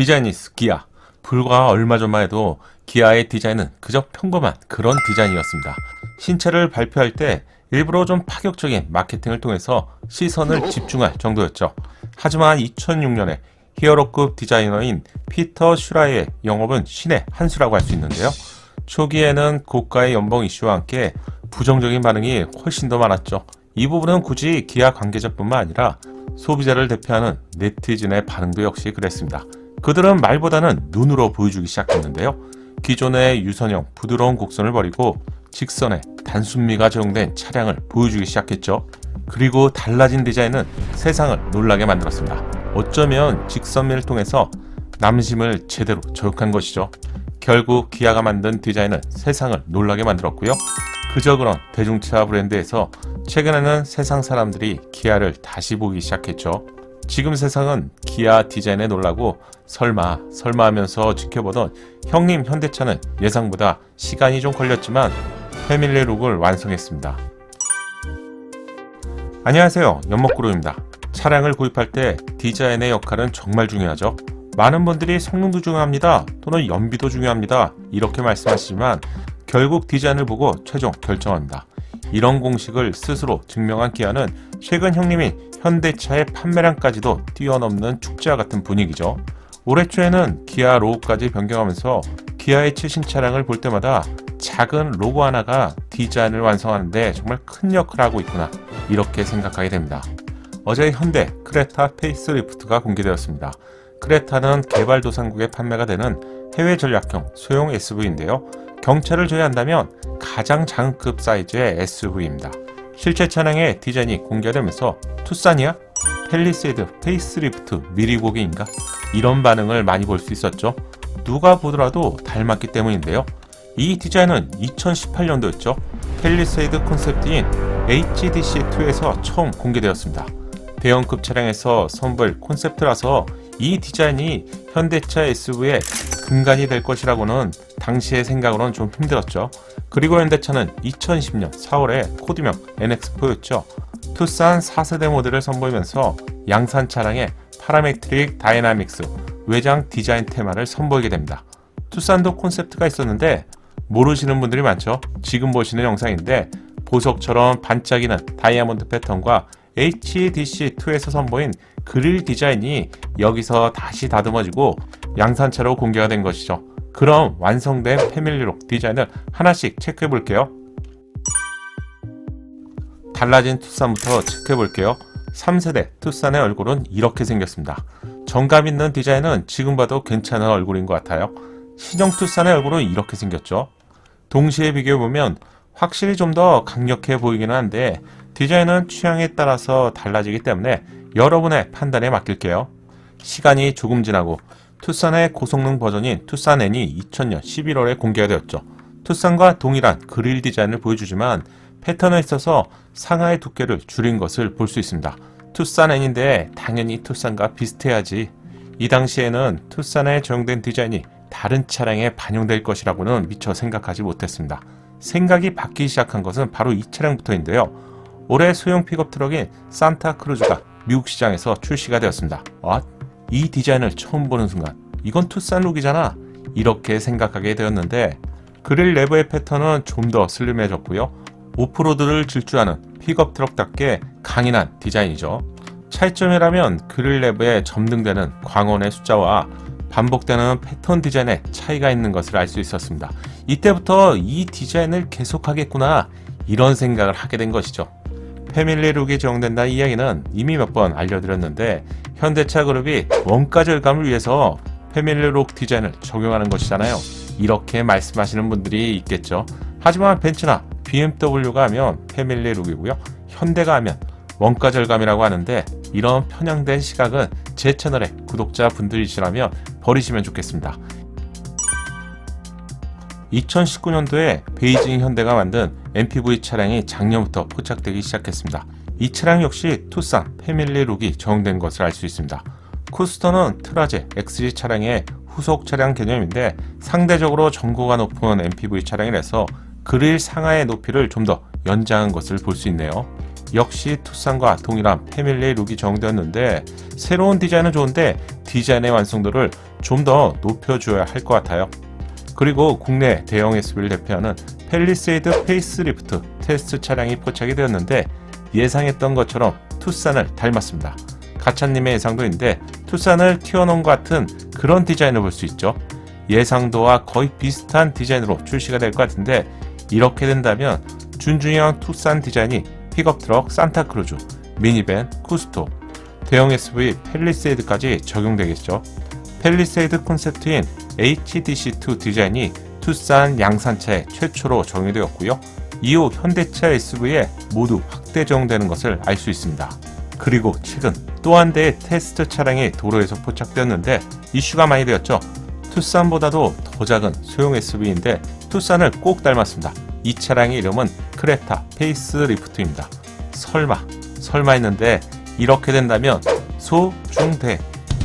디자이니스트 기아. 불과 얼마 전만 해도 기아의 디자인은 그저 평범한 그런 디자인이었습니다. 신차를 발표할 때 일부러 좀 파격적인 마케팅을 통해서 시선을 집중할 정도였죠. 하지만 2006년에 히어로급 디자이너인 피터 슈라의 영업은 신의 한 수라고 할 수 있는데요. 초기에는 고가의 연봉 이슈와 함께 부정적인 반응이 훨씬 더 많았죠. 이 부분은 굳이 기아 관계자뿐만 아니라 소비자를 대표하는 네티즌의 반응도 역시 그랬습니다. 그들은 말보다는 눈으로 보여주기 시작했는데요. 기존의 유선형 부드러운 곡선을 버리고 직선의 단순미가 적용된 차량을 보여주기 시작했죠. 그리고 달라진 디자인은 세상을 놀라게 만들었습니다. 어쩌면 직선미를 통해서 남심을 제대로 저격한 것이죠. 결국 기아가 만든 디자인은 세상을 놀라게 만들었고요. 그저 그런 대중차 브랜드에서 최근에는 세상 사람들이 기아를 다시 보기 시작했죠. 지금 세상은 기아 디자인에 놀라고 설마 하면서 지켜보던 형님 현대차는 예상보다 시간이 좀 걸렸지만 패밀리 룩을 완성했습니다. 안녕하세요, 연목그룹입니다. 차량을 구입할 때 디자인의 역할은 정말 중요하죠. 많은 분들이 성능도 중요합니다, 또는 연비도 중요합니다 이렇게 말씀하시지만 결국 디자인을 보고 최종 결정합니다. 이런 공식을 스스로 증명한 기아는 최근 형님인 현대차의 판매량까지도 뛰어넘는 축제와 같은 분위기죠. 올해 초에는 기아 로고까지 변경하면서 기아의 최신 차량을 볼 때마다 작은 로고 하나가 디자인을 완성하는데 정말 큰 역할을 하고 있구나 이렇게 생각하게 됩니다. 어제 현대 크레타 페이스리프트가 공개되었습니다. 크레타는 개발도상국에 판매가 되는 해외 전략형 소형 SUV인데요. 경차를 제외한다면 가장 작은급 사이즈의 SUV입니다. 실제 차량의 디자인이 공개되면서 투싼이야? 팰리세이드 페이스리프트 미리 보기인가? 이런 반응을 많이 볼 수 있었죠. 누가 보더라도 닮았기 때문인데요. 이 디자인은 2018년도였죠. 팰리세이드 콘셉트인 HDC2에서 처음 공개되었습니다. 대형급 차량에서 선보일 콘셉트라서 이 디자인이 현대차 SUV의 근간이 될 것이라고는 당시의 생각으로는 좀 힘들었죠. 그리고 현대차는 2020년 4월에 코드명 NX4였죠. 투싼 4세대 모델을 선보이면서 양산 차량의 파라메트릭 다이나믹스 외장 디자인 테마를 선보이게 됩니다. 투싼도 콘셉트가 있었는데 모르시는 분들이 많죠. 지금 보시는 영상인데 보석처럼 반짝이는 다이아몬드 패턴과 HDC2에서 선보인 그릴 디자인이 여기서 다시 다듬어지고 양산차로 공개가 된 것이죠. 그럼 완성된 패밀리룩 디자인을 하나씩 체크해 볼게요. 달라진 투싼부터 체크해 볼게요. 3세대 투싼의 얼굴은 이렇게 생겼습니다. 정감 있는 디자인은 지금 봐도 괜찮은 얼굴인 것 같아요. 신형 투싼의 얼굴은 이렇게 생겼죠. 동시에 비교해보면 확실히 좀 더 강력해 보이기는 한데 디자인은 취향에 따라서 달라지기 때문에 여러분의 판단에 맡길게요. 시간이 조금 지나고 투싼의 고성능 버전인 투싼 N이 2000년 11월에 공개가 되었죠. 투싼과 동일한 그릴 디자인을 보여주지만 패턴에 있어서 상하의 두께를 줄인 것을 볼 수 있습니다. 투싼 N인데 당연히 투싼과 비슷해야지. 이 당시에는 투싼에 적용된 디자인이 다른 차량에 반영될 것이라고는 미처 생각하지 못했습니다. 생각이 바뀌기 시작한 것은 바로 이 차량부터인데요. 올해 소형 픽업 트럭인 산타 크루즈가 미국 시장에서 출시가 되었습니다. 이 디자인을 처음 보는 순간 이건 투싼 룩이잖아 이렇게 생각하게 되었는데 그릴 내부의 패턴은 좀 더 슬림해졌고요. 오프로드를 질주하는 픽업 트럭답게 강인한 디자인이죠. 차이점이라면 그릴 내부에 점등되는 광원의 숫자와 반복되는 패턴 디자인에 차이가 있는 것을 알 수 있었습니다. 이때부터 이 디자인을 계속하겠구나 이런 생각을 하게 된 것이죠. 패밀리 룩이 적용된다는 이야기는 이미 몇 번 알려드렸는데 현대차 그룹이 원가 절감을 위해서 패밀리 룩 디자인을 적용하는 것이잖아요. 이렇게 말씀하시는 분들이 있겠죠. 하지만 벤츠나 BMW가 하면 패밀리 룩이고요. 현대가 하면 원가 절감이라고 하는데 이런 편향된 시각은 제 채널의 구독자 분들이시라면 버리시면 좋겠습니다. 2019년도에 베이징 현대가 만든 MPV 차량이 작년부터 포착되기 시작했습니다. 이 차량 역시 투싼 패밀리 룩이 적용된 것을 알 수 있습니다. 쿠스터는 트라제 XG 차량의 후속 차량 개념인데 상대적으로 전고가 높은 MPV 차량이라서 그릴 상하의 높이를 좀 더 연장한 것을 볼 수 있네요. 역시 투싼과 동일한 패밀리 룩이 적용되었는데 새로운 디자인은 좋은데 디자인의 완성도를 좀 더 높여줘야 할 것 같아요. 그리고 국내 대형 SUV를 대표하는 팰리세이드 페이스리프트 테스트 차량이 포착이 되었는데 예상했던 것처럼 투싼을 닮았습니다. 가차님의 예상도인데 투싼을 튀어놓은 것 같은 그런 디자인을 볼 수 있죠. 예상도와 거의 비슷한 디자인으로 출시가 될 것 같은데 이렇게 된다면 준중형 투싼 디자인이 픽업 트럭 산타크루즈, 미니밴, 쿠스토, 대형 SUV 팰리세이드까지 적용되겠죠. 팰리세이드 콘셉트인 HDC2 디자인이 투싼 양산차에 최초로 적용이 되었고요. 이후 현대차 SUV에 모두 확대 적용되는 것을 알 수 있습니다. 그리고 최근 또 한 대의 테스트 차량이 도로에서 포착되었는데 이슈가 많이 되었죠. 투싼보다도 더 작은 소형 SUV인데 투싼을 꼭 닮았습니다. 이 차량의 이름은 크레타 페이스리프트입니다. 설마 했는데 이렇게 된다면 소, 중, 대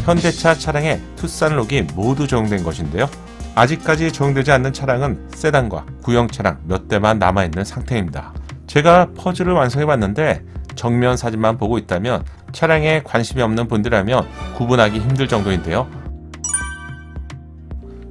현대차 차량에 투싼 룩이 모두 적용된 것인데요. 아직까지 적용되지 않는 차량은 세단과 구형 차량 몇 대만 남아있는 상태입니다. 제가 퍼즐을 완성해봤는데 정면 사진만 보고 있다면 차량에 관심이 없는 분들이라면 구분하기 힘들 정도인데요.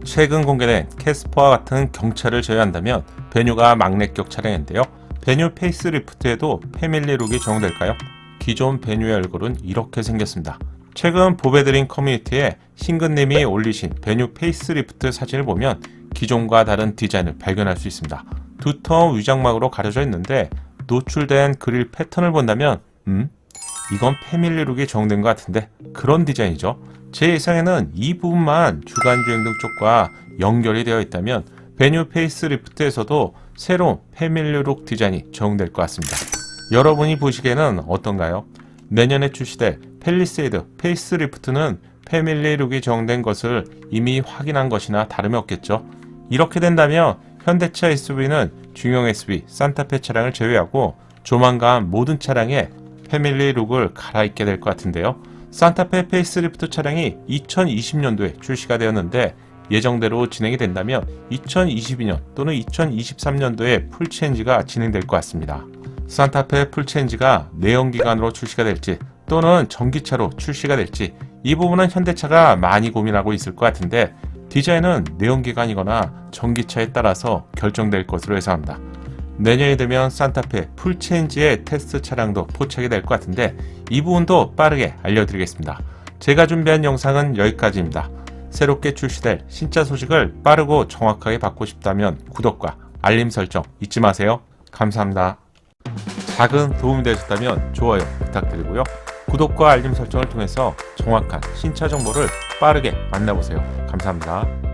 최근 공개된 캐스퍼와 같은 경차를 제외한다면 베뉴가 막내격 차량인데요. 베뉴 페이스리프트에도 패밀리 룩이 적용될까요? 기존 베뉴의 얼굴은 이렇게 생겼습니다. 최근 보배드림 커뮤니티에 신근님이 올리신 베뉴 페이스리프트 사진을 보면 기존과 다른 디자인을 발견할 수 있습니다. 두터운 위장막으로 가려져 있는데 노출된 그릴 패턴을 본다면 이건 패밀리 룩이 적용된 것 같은데 그런 디자인이죠. 제 예상에는 이 부분만 주간주행등 쪽과 연결이 되어 있다면 베뉴 페이스리프트에서도 새로운 패밀리 룩 디자인이 적용될 것 같습니다. 여러분이 보시기에는 어떤가요? 내년에 출시될 팰리세이드 페이스리프트는 패밀리 룩이 적용된 것을 이미 확인한 것이나 다름이 없겠죠. 이렇게 된다면 현대차 SUV는 중형 SUV 산타페 차량을 제외하고 조만간 모든 차량에 패밀리 룩을 갈아입게 될 것 같은데요. 산타페 페이스리프트 차량이 2020년도에 출시가 되었는데 예정대로 진행이 된다면 2022년 또는 2023년도에 풀체인지가 진행될 것 같습니다. 산타페 풀체인지가 내연기관으로 출시가 될지 또는 전기차로 출시가 될지 이 부분은 현대차가 많이 고민하고 있을 것 같은데 디자인은 내연기관이거나 전기차에 따라서 결정될 것으로 예상합니다. 내년이 되면 산타페 풀체인지의 테스트 차량도 포착이 될 것 같은데 이 부분도 빠르게 알려드리겠습니다. 제가 준비한 영상은 여기까지입니다. 새롭게 출시될 신차 소식을 빠르고 정확하게 받고 싶다면 구독과 알림 설정 잊지 마세요. 감사합니다. 작은 도움이 되셨다면 좋아요 부탁드리고요. 구독과 알림 설정을 통해서 정확한 신차 정보를 빠르게 만나보세요. 감사합니다.